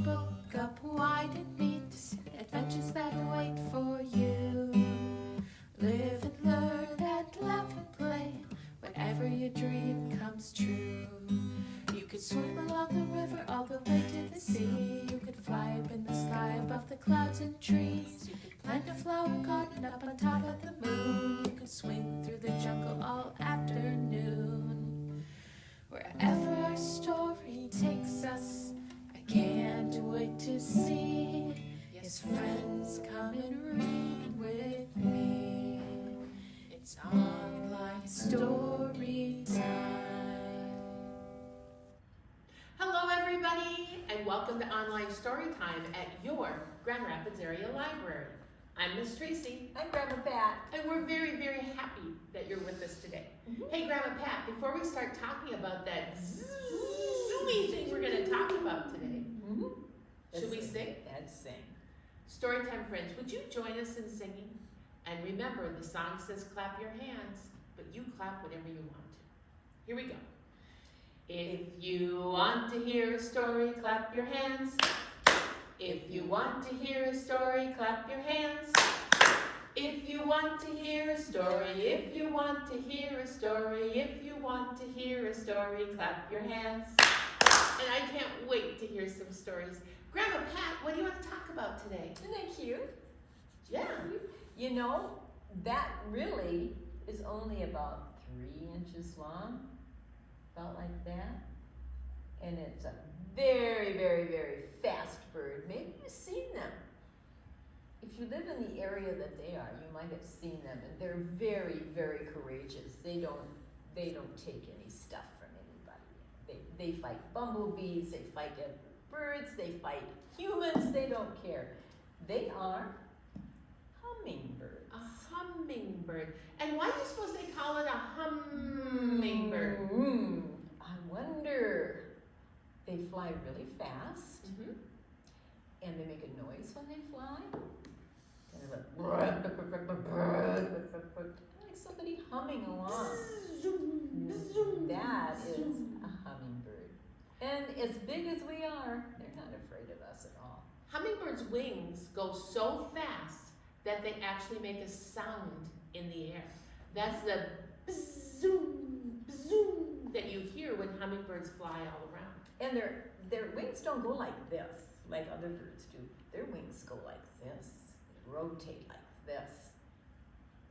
book up wide and meet adventures that wait for you. Live and learn and laugh and play whenever your dream comes true. You could swim along the river all the way to the sea. You could fly up in the sky above the clouds and trees. You could plant a flower garden up on top of the moon. You could swing through the jungle all afternoon. Wherever our story takes us, I can't wait to see. Yes, friends, come and read with me. It's online story time. Hello everybody, and welcome to Online Storytime at your Grand Rapids Area Library. I'm Miss Tracy. I'm Grandma Pat. And we're very, very happy that you're with us today. Hey Grandma Pat, before we start talking about that zoomy thing we're going to talk about today, should we sing? Let's sing. Storytime friends, would you join us in singing? And remember, the song says clap your hands, but you clap whatever you want to. Here we go. If you want to hear a story, clap your hands. If you want to hear a story, clap your hands. If you want to hear a story, if you want to hear a story, if you want to hear a story, clap your hands. And I can't wait to hear some stories. Grandma Pat, what do you want to talk about today? Isn't that cute? Yeah. You know, that really is only about 3 inches long, about like that. And it's a very, very, very fast bird. Maybe you've seen them. If you live in the area that they are, you might have seen them, and they're very, very courageous. They don't take any stuff from anybody. They fight bumblebees, they fight birds, they fight humans, they don't care. They are hummingbirds. A hummingbird. And why do you suppose they call it a hummingbird? I wonder. They fly really fast, and they make a noise when they fly. Kind of like somebody humming along. That is a hummingbird. And as big as we are, they're not afraid of us at all. Hummingbirds' wings go so fast that they actually make a sound in the air. That's the zoom, zoom that you hear when hummingbirds fly all around. And their wings don't go like this, like other birds do. Their wings go like this. They rotate like this.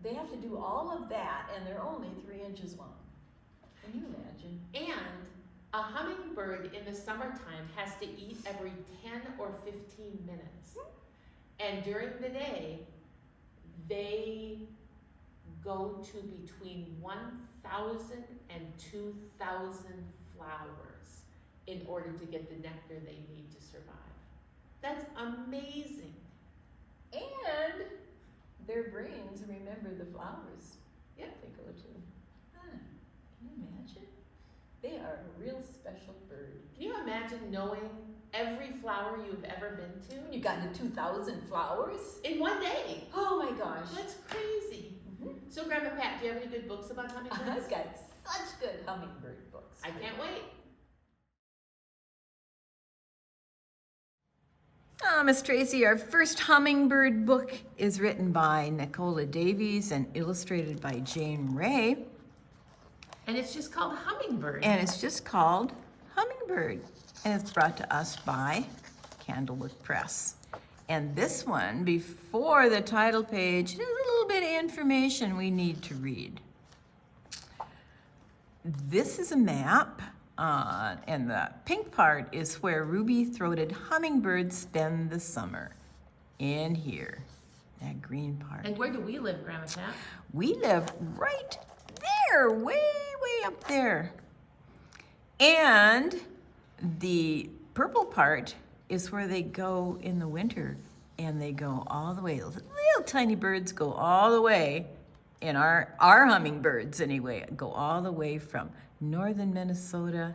They have to do all of that, and they're only 3 inches long. Can you imagine? And a hummingbird in the summertime has to eat every 10 or 15 minutes. And during the day, they go to between 1,000 and 2,000 flowers in order to get the nectar they need to survive. That's amazing. And their brains remember the flowers they go to. Can you imagine? They are a real special bird. Can you imagine knowing every flower you've ever been to? You got to 2,000 flowers? In one day. Oh my gosh. That's crazy. So Grandma Pat, do you have any good books about hummingbirds? I've got such good hummingbird books. I can't wait. Miss Tracy, our first hummingbird book is written by Nicola Davies and illustrated by Jane Ray. And it's just called Hummingbird. And it's just called Hummingbird. And it's brought to us by Candlewood Press. And this one, before the title page, there's a little bit of information we need to read. This is a map. And the pink part is where ruby-throated hummingbirds spend the summer. In here, that green part. And where do we live, Grandma Pat? We live right there, way, way up there. And the purple part is where they go in the winter, and they go all the way. Little tiny birds go all the way, and our hummingbirds anyway, go all the way from northern Minnesota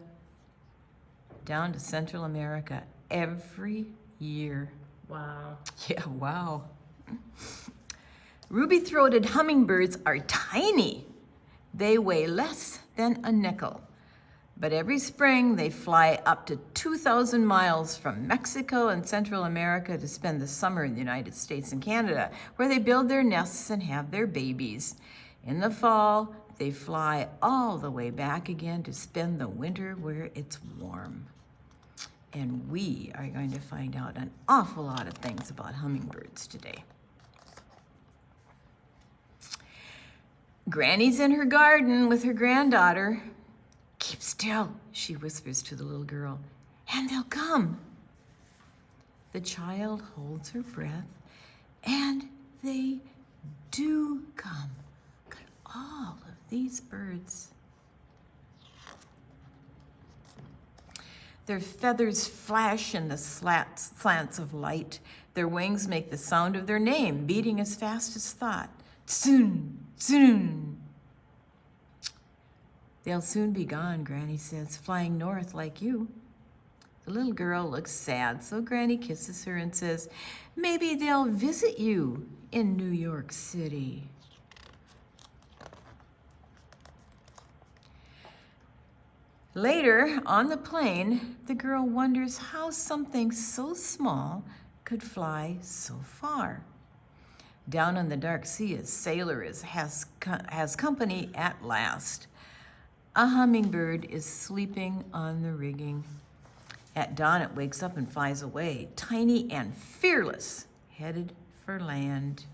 down to Central America every year. Wow. Yeah, wow. Ruby-throated hummingbirds are tiny. They weigh less than a nickel. But every spring they fly up to 2,000 miles from Mexico and Central America to spend the summer in the United States and Canada, where they build their nests and have their babies. In the fall, they fly all the way back again to spend the winter where it's warm. And we are going to find out an awful lot of things about hummingbirds today. Granny's in her garden with her granddaughter. "Keep still," she whispers to the little girl, "and they'll come." The child holds her breath, and they do come. Look at all of these birds. Their feathers flash in the slants of light. Their wings make the sound of their name, beating as fast as thought. Tsoon, tsoon. "They'll soon be gone," Granny says, "flying north like you." The little girl looks sad, so Granny kisses her and says, "Maybe they'll visit you in New York City." Later, on the plane, the girl wonders how something so small could fly so far. Down on the dark sea, a sailor has company at last. A hummingbird is sleeping on the rigging. At dawn, it wakes up and flies away, tiny and fearless, headed for land.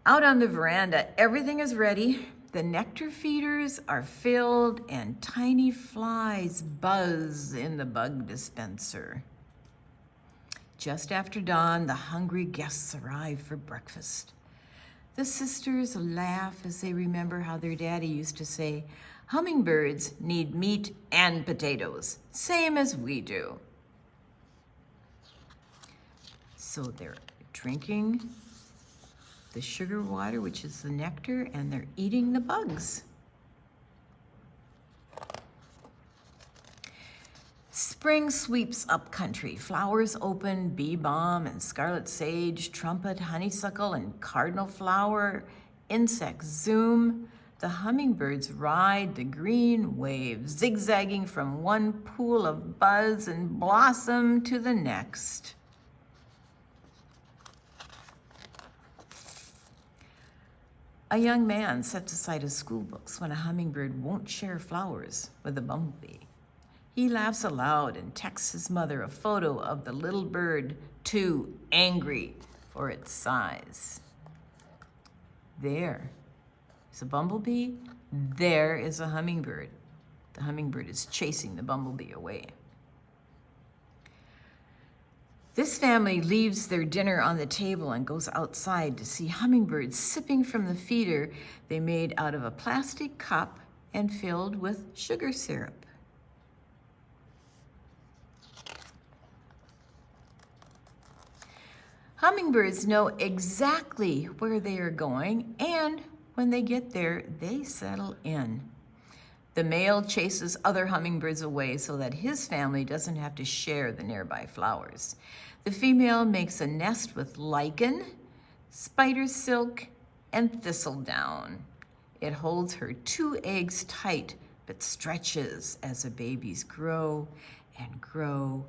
Out on the veranda, everything is ready. The nectar feeders are filled and tiny flies buzz in the bug dispenser. Just after dawn, the hungry guests arrive for breakfast. The sisters laugh as they remember how their daddy used to say, "Hummingbirds need meat and potatoes, same as we do." So they're drinking the sugar water, which is the nectar, and they're eating the bugs. Spring sweeps up country. Flowers open, bee balm and scarlet sage, trumpet, honeysuckle, and cardinal flower. Insects zoom. The hummingbirds ride the green wave, zigzagging from one pool of buzz and blossom to the next. A young man sets aside his school books when a hummingbird won't share flowers with a bumblebee. He laughs aloud and texts his mother a photo of the little bird, too angry for its size. There is a bumblebee. There is a hummingbird. The hummingbird is chasing the bumblebee away. This family leaves their dinner on the table and goes outside to see hummingbirds sipping from the feeder they made out of a plastic cup and filled with sugar syrup. Hummingbirds know exactly where they are going, and when they get there, they settle in. The male chases other hummingbirds away so that his family doesn't have to share the nearby flowers. The female makes a nest with lichen, spider silk, and thistledown. It holds her 2 eggs tight, but stretches as the babies grow and grow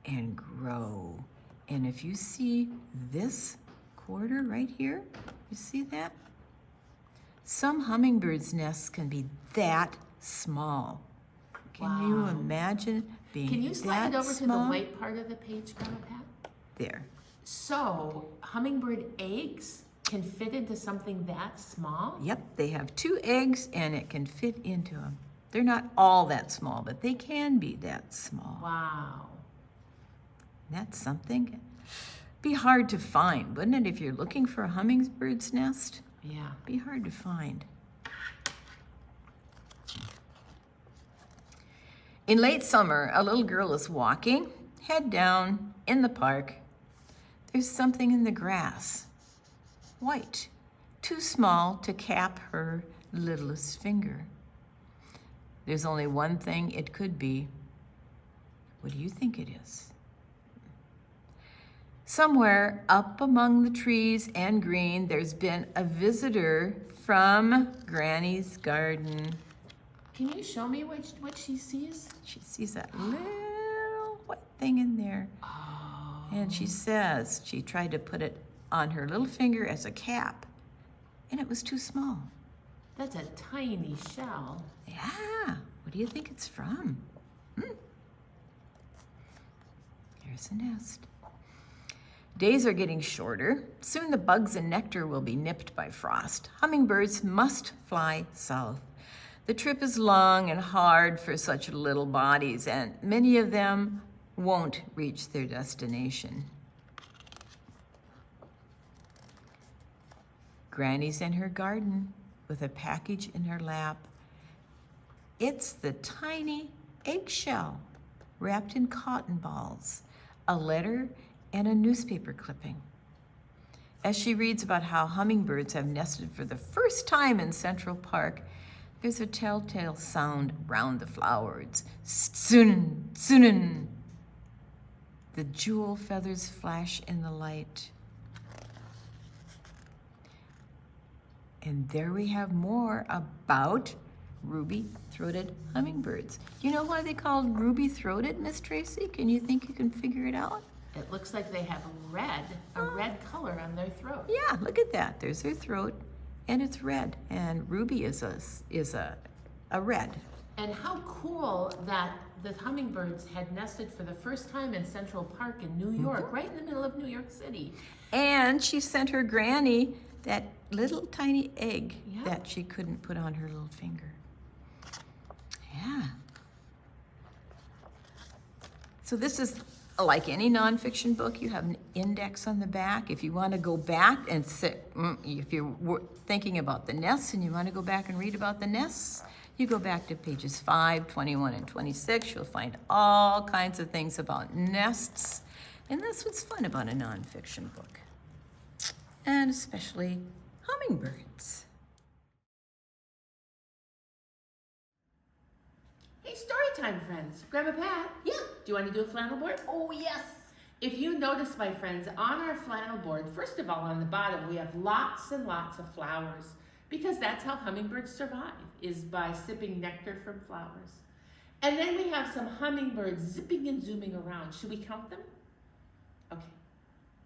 and grow. And if you see this quarter right here, you see that? Some hummingbirds' nests can be that small. Can you imagine being that small? Can you slide it over to the white part of the page, Grandma Pat? There. So, hummingbird eggs can fit into something that small? Yep, they have 2 eggs and it can fit into them. They're not all that small, but they can be that small. Wow. That's something. Be hard to find, wouldn't it, if you're looking for a hummingbird's nest? Yeah. Be hard to find. In late summer, a little girl is walking, head down, in the park. There's something in the grass, white, too small to cap her littlest finger. There's only one thing it could be. What do you think it is? Somewhere up among the trees and green, there's been a visitor from Granny's garden. Can you show me what she sees? She sees that little white thing in there. Oh. And she says she tried to put it on her little finger as a cap, and it was too small. That's a tiny shell. Yeah, what do you think it's from? Here's a nest. Days are getting shorter. Soon the bugs and nectar will be nipped by frost. Hummingbirds must fly south. The trip is long and hard for such little bodies, and many of them won't reach their destination. Granny's in her garden with a package in her lap. It's the tiny eggshell wrapped in cotton balls, a letter, and a newspaper clipping. As she reads about how hummingbirds have nested for the first time in Central Park, there's a telltale sound round the flowers. Tsunin, tsunin. The jewel feathers flash in the light. And there we have more about ruby-throated hummingbirds. You know why they called ruby-throated, Miss Tracy? Can you think you can figure it out? It looks like they have a red color on their throat. Yeah, look at that. There's their throat, and it's red. And ruby is a red. And how cool that the hummingbirds had nested for the first time in Central Park in New York, right in the middle of New York City. And she sent her granny that little tiny egg Yeah. that she couldn't put on her little finger. Yeah. So this is like any nonfiction book. You have an index on the back. If you want to go back and if you're thinking about the nests and you want to go back and read about the nests, you go back to pages 5, 21, and 26. You'll find all kinds of things about nests. And that's what's fun about a nonfiction book. And especially hummingbirds. Hey, Storytime friends. Grandma Pat. Yeah. Do you want to do a flannel board? Oh, yes. If you notice, my friends, on our flannel board, first of all, on the bottom, we have lots and lots of flowers because that's how hummingbirds survive, is by sipping nectar from flowers. And then we have some hummingbirds zipping and zooming around. Should we count them? Okay.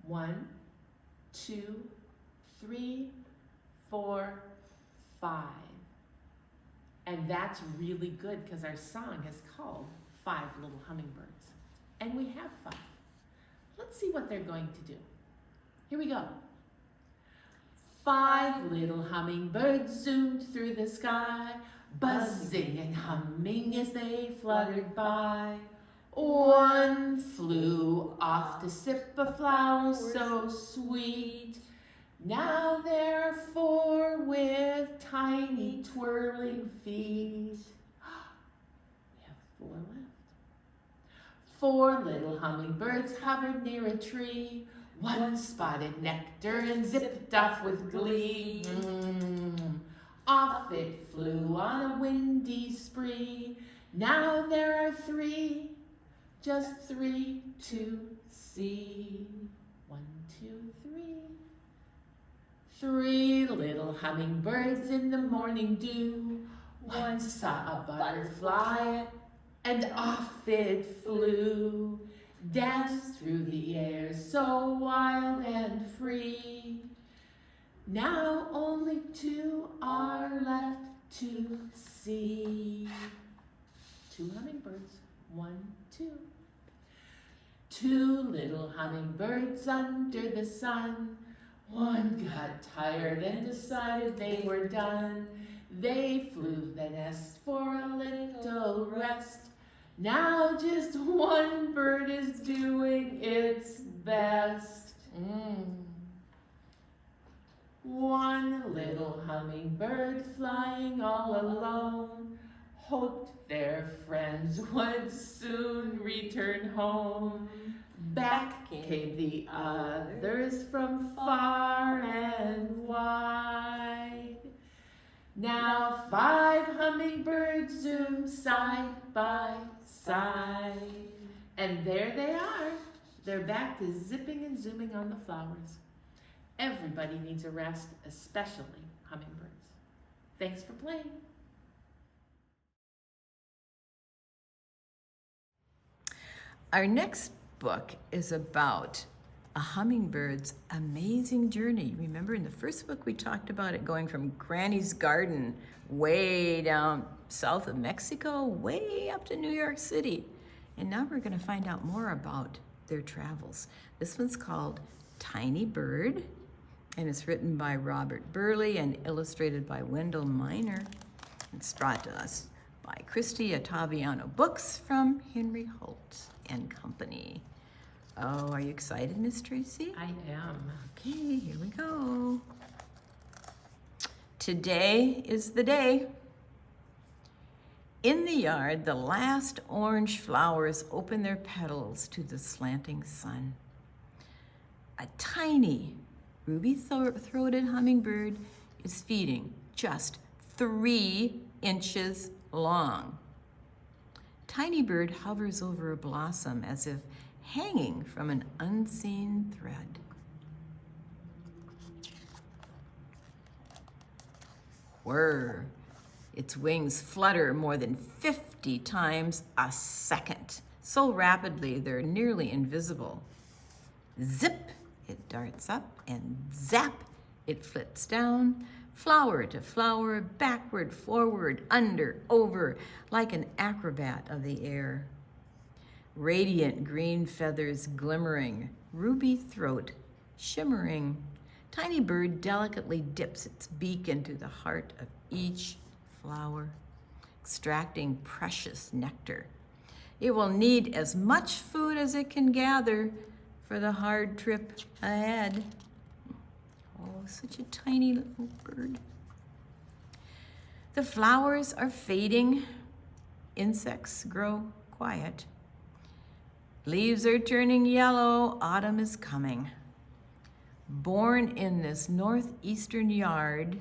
1, 2, 3, 4, 5. And that's really good because our song is called 5 Little Hummingbirds. And we have 5. Let's see what they're going to do. Here we go. 5 little hummingbirds zoomed through the sky, buzzing and humming as they fluttered by. One flew off to sip a flower so sweet. Now there are 4 with tiny twirling feet. We have 4 left. 4 little hummingbirds hovered near a tree. One spotted nectar and zipped off with glee. Off it flew on a windy spree. Now there are 3, just 3 to see. 1, 2, 3. 3 little hummingbirds in the morning dew. One saw a butterfly and off it flew. Danced through the air so wild and free. Now only 2 are left to see. 2 hummingbirds, 1, 2. 2 little hummingbirds under the sun. One got tired and decided they were done. They flew the nest for a little rest. Now just 1 bird is doing its best. 1 little hummingbird flying all alone hoped their friends would soon return home. Back came the others from far and wide. Now 5 hummingbirds zoom side by side. And there they are, They're back to zipping and zooming on the flowers. Everybody needs a rest, especially hummingbirds. Thanks for playing. Our next book is about a hummingbird's amazing journey. Remember in the first book we talked about it going from Granny's garden way down south of Mexico, way up to New York City. And now we're going to find out more about their travels. This one's called Tiny Bird, and it's written by Robert Burley and illustrated by Wendell Miner. It's brought to us by Christy Ottaviano Books from Henry Holt and Company. Oh, are you excited, Miss Tracy? I am. Okay, here we go. Today is the day. In the yard, the last orange flowers open their petals to the slanting sun. A tiny ruby-throated hummingbird is feeding, just 3 inches long. Tiny Bird hovers over a blossom as if hanging from an unseen thread. Whir! Its wings flutter more than 50 times a second, so rapidly they're nearly invisible. Zip! It darts up, and zap! It flits down, flower to flower, backward, forward, under, over, like an acrobat of the air. Radiant green feathers glimmering, ruby throat shimmering. Tiny Bird delicately dips its beak into the heart of each flower, extracting precious nectar. It will need as much food as it can gather for the hard trip ahead. Oh, such a tiny little bird. The flowers are fading. Insects grow quiet. Leaves are turning yellow. Autumn is coming. Born in this northeastern yard,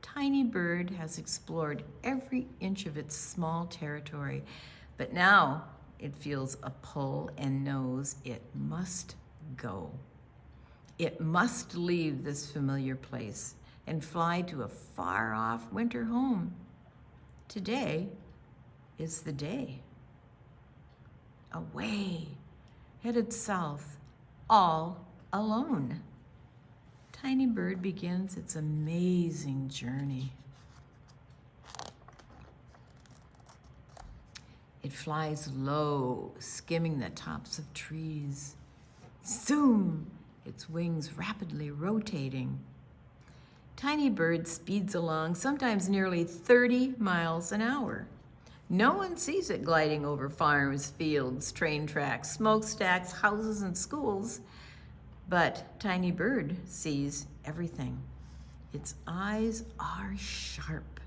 Tiny Bird has explored every inch of its small territory, but now it feels a pull and knows it must go. It must leave this familiar place and fly to a far-off winter home. Today is the day. Away, headed south, all alone. Tiny Bird begins its amazing journey. It flies low, skimming the tops of trees. Zoom! Its wings rapidly rotating. Tiny Bird speeds along, sometimes nearly 30 miles an hour. No one sees it gliding over farms, fields, train tracks, smokestacks, houses, and schools. But Tiny Bird sees everything. Its eyes are sharp.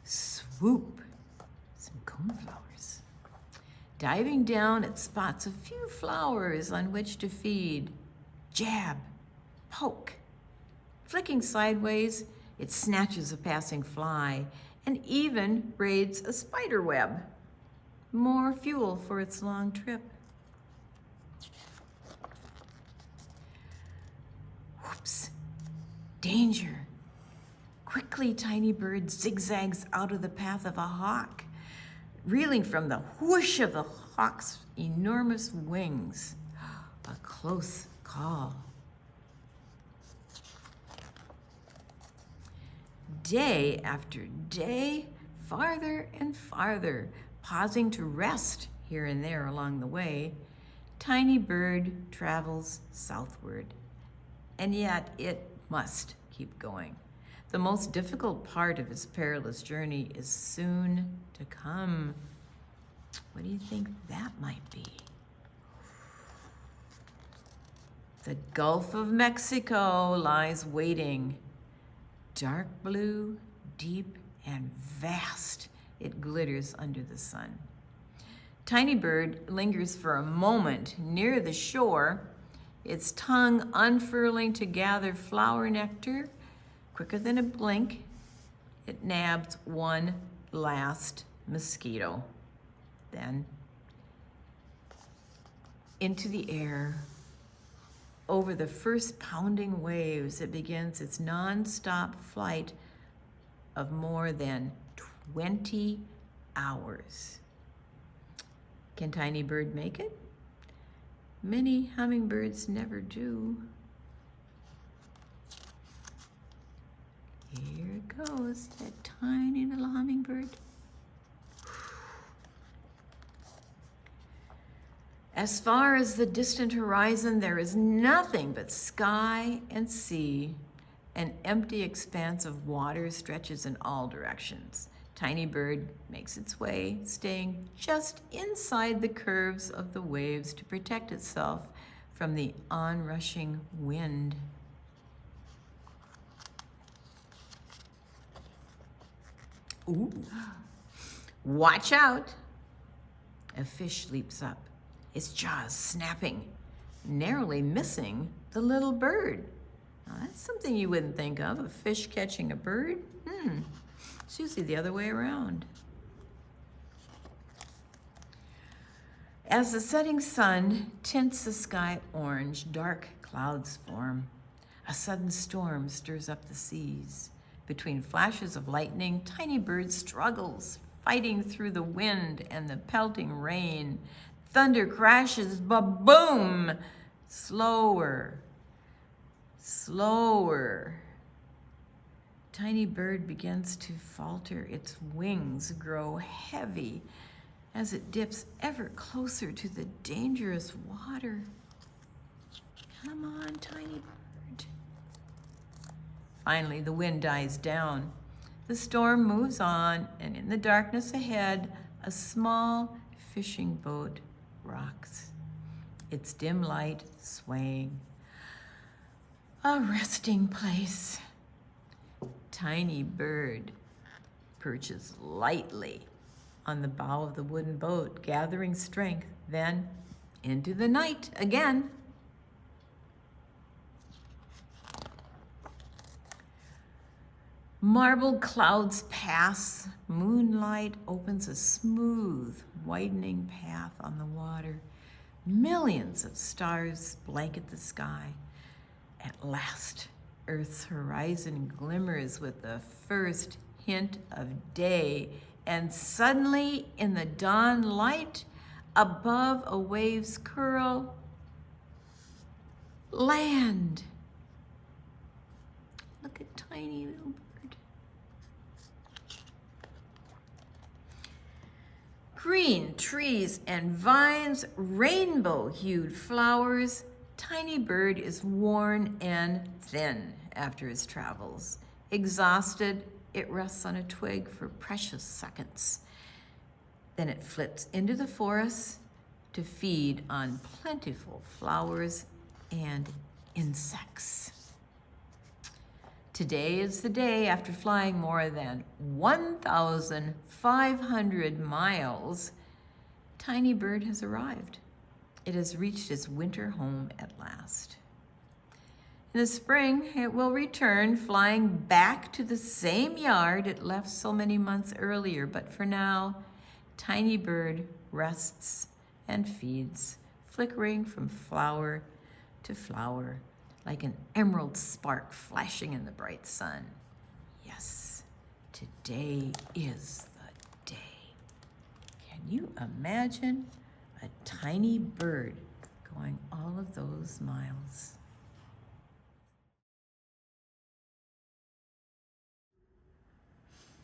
Swoop! Some coneflowers. Diving down, it spots a few flowers on which to feed. Jab, poke. Flicking sideways, it snatches a passing fly and even raids a spider web. More fuel for its long trip. Whoops! Danger! Quickly, Tiny Bird zigzags out of the path of a hawk, reeling from the whoosh of the hawk's enormous wings. A close call. Day after day, farther and farther, pausing to rest here and there along the way, Tiny Bird travels southward. And yet it must keep going. The most difficult part of his perilous journey is soon to come. What do you think that might be? The Gulf of Mexico lies waiting. Dark blue, deep, and vast, it glitters under the sun. Tiny Bird lingers for a moment near the shore, its tongue unfurling to gather flower nectar. Quicker than a blink, it nabs one last mosquito. Then into the air, over the first pounding waves, it begins its non-stop flight of more than 20 hours. Can tiny bird make it? Many hummingbirds never do. Here it goes, that tiny little hummingbird. As far as the distant horizon, there is nothing but sky and sea. An empty expanse of water stretches in all directions. Tiny bird makes its way, staying just inside the curves of the waves to protect itself from the onrushing wind. Ooh, watch out! A fish leaps up, its jaws snapping, narrowly missing the little bird. Now that's something you wouldn't think of, a fish catching a bird. It's usually the other way around. As the setting sun tints the sky orange, dark clouds form. A sudden storm stirs up the seas. Between flashes of lightning, tiny bird struggles, fighting through the wind and the pelting rain. Thunder crashes, ba-boom! Slower, slower. Tiny bird begins to falter. Its wings grow heavy as it dips ever closer to the dangerous water. Come on, tiny bird. Finally, the wind dies down. The storm moves on, and in the darkness ahead, a small fishing boat rocks, its dim light swaying. A resting place. Tiny bird perches lightly on the bow of the wooden boat, gathering strength, then into the night again. Marbled clouds pass. Moonlight opens a smooth, widening path on the water. Millions of stars blanket the sky. At last, Earth's horizon glimmers with the first hint of day, and suddenly, in the dawn light, above a wave's curl, land. Look at tiny little bird. Green trees and vines, rainbow-hued flowers. Tiny bird is worn and thin after its travels. Exhausted, it rests on a twig for precious seconds. Then it flits into the forest to feed on plentiful flowers and insects. Today is the day after flying more than 1,500 miles. Tiny bird has arrived. It has reached its winter home at last. In the spring, it will return, flying back to the same yard it left so many months earlier. But for now, tiny bird rests and feeds, flickering from flower to flower, like an emerald spark flashing in the bright sun. Yes, today is the day. Can you imagine a tiny bird going all of those miles?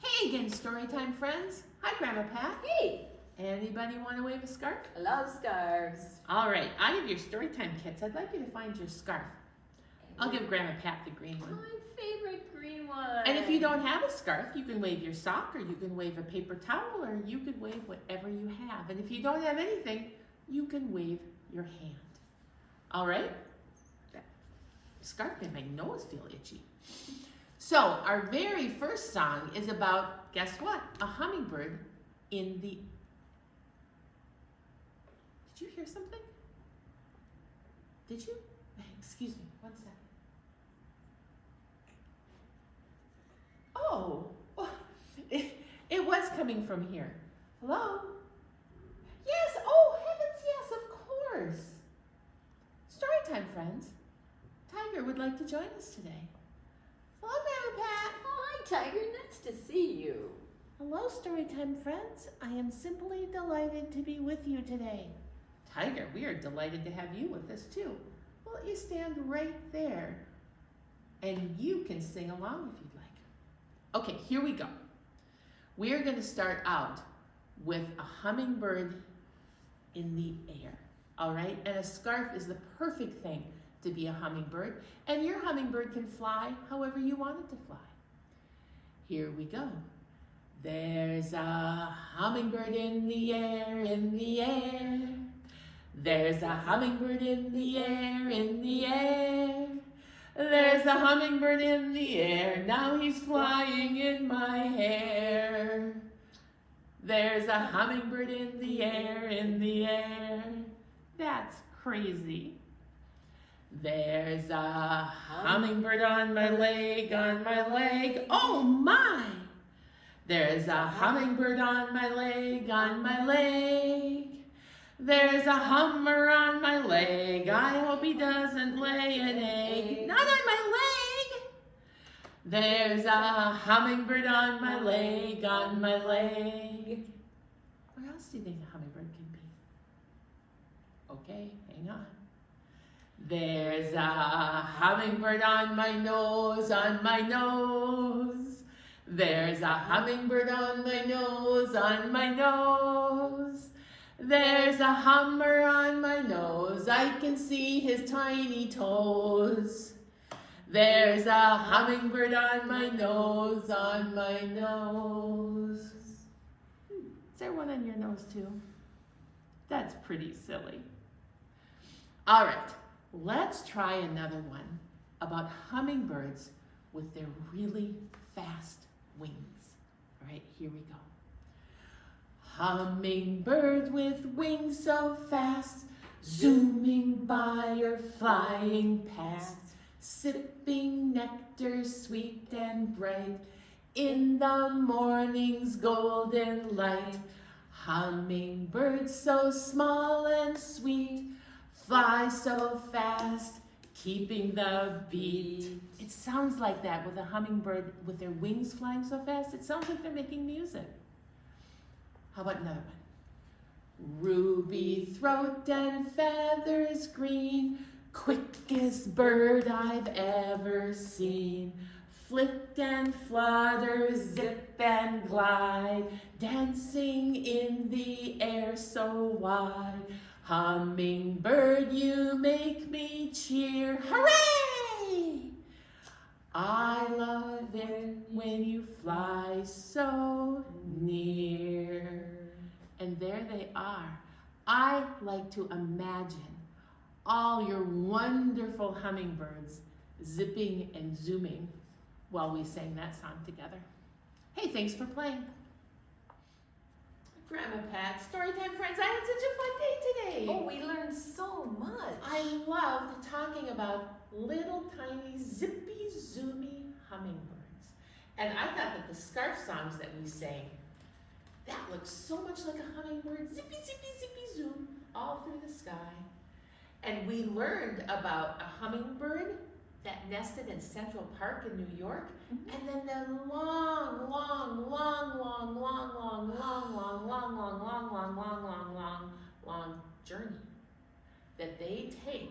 Hey again, Storytime friends. Hi, Grandma Pat. Hey, Anybody want to wave a scarf? I love scarves. All right, out of your Storytime kits, I'd like you to find your scarf. I'll give Grandma Pat the green one. My favorite green one. And if you don't have a scarf, you can wave your sock, or you can wave a paper towel, or you can wave whatever you have. And if you don't have anything, you can wave your hand. All right? That scarf made my nose feel itchy. So our very first song is about, guess what? A hummingbird in the... Did you hear something? Did you? Excuse me, one second. Oh, it was coming from here. Hello? letters. Storytime, friends. Tiger would like to join us today. Hello, Grandma Pat. Oh, hi, Tiger. Nice to see you. Hello, Storytime friends. I am simply delighted to be with you today. Tiger, we are delighted to have you with us too. Well, you stand right there and you can sing along if you'd like. Okay, here we go. We are going to start out with a hummingbird in the air, all right? And a scarf is the perfect thing to be a hummingbird, and your hummingbird can fly however you want it to fly. Here we go. There's a hummingbird in the air, in the air. There's a hummingbird in the air, in the air. There's a hummingbird in the air, now he's flying in my hair. There's a hummingbird in the air, in the air. That's crazy. There's a hummingbird on my leg, oh my! There's a hummingbird on my leg, There's a hummer on my leg, I hope he doesn't lay an egg. Not on my leg! There's a hummingbird on my leg, Where else do you think a hummingbird can be? Okay, hang on. There's a hummingbird on my nose, There's a hummingbird on my nose, There's a hummer on my nose, I can see his tiny toes. There's a hummingbird on my nose, Is there one on your nose too? That's pretty silly. All right, let's try another one about hummingbirds with their really fast wings. All right, here we go. Hummingbird with wings so fast, zooming by or flying past, sipping nectar sweet and bright in the morning's golden light. Hummingbird so small and sweet, fly so fast, keeping the beat. It sounds like that with a hummingbird with their wings flying so fast. It sounds like they're making music. How about another one? Ruby throat and feathers green, quickest bird I've ever seen. Flit and flutter, zip and glide, dancing in the air so wide. Hummingbird, you make me cheer, hooray! I love it when you fly so near. And there they are. I like to imagine all your wonderful hummingbirds zipping and zooming while we sang that song together. Hey, thanks for playing. Grandma Pat, Storytime friends, I had such a fun day today. Oh, we learned so much. I loved talking about little tiny zippy zoomy hummingbirds. And I thought that the scarf songs that we sang, that looked so much like a hummingbird, zippy, zippy, zippy, zoom, all through the sky. And we learned about a hummingbird that nested in Central Park in New York, and then the long journey that they take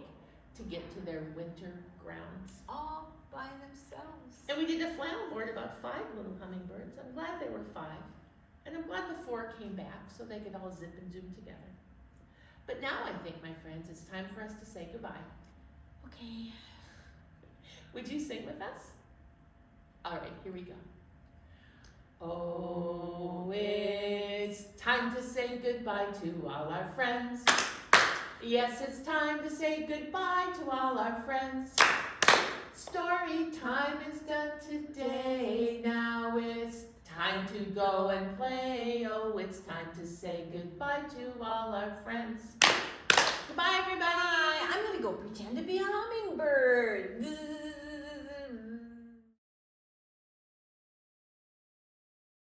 to get to their winter grounds. All by themselves. And we did a flannel board about 5 little hummingbirds. I'm glad they were 5. And I'm glad the 4 came back so they could all zip and zoom together. But now I think, my friends, it's time for us to say goodbye. Okay. Would you sing with us? All right, here we go. Oh, it's time to say goodbye to all our friends. Yes, it's time to say goodbye to all our friends. Story time is done today. Now it's time to go and play. Oh, it's time to say goodbye to all our friends. Goodbye, everybody. Bye. I'm gonna go pretend to be a hummingbird.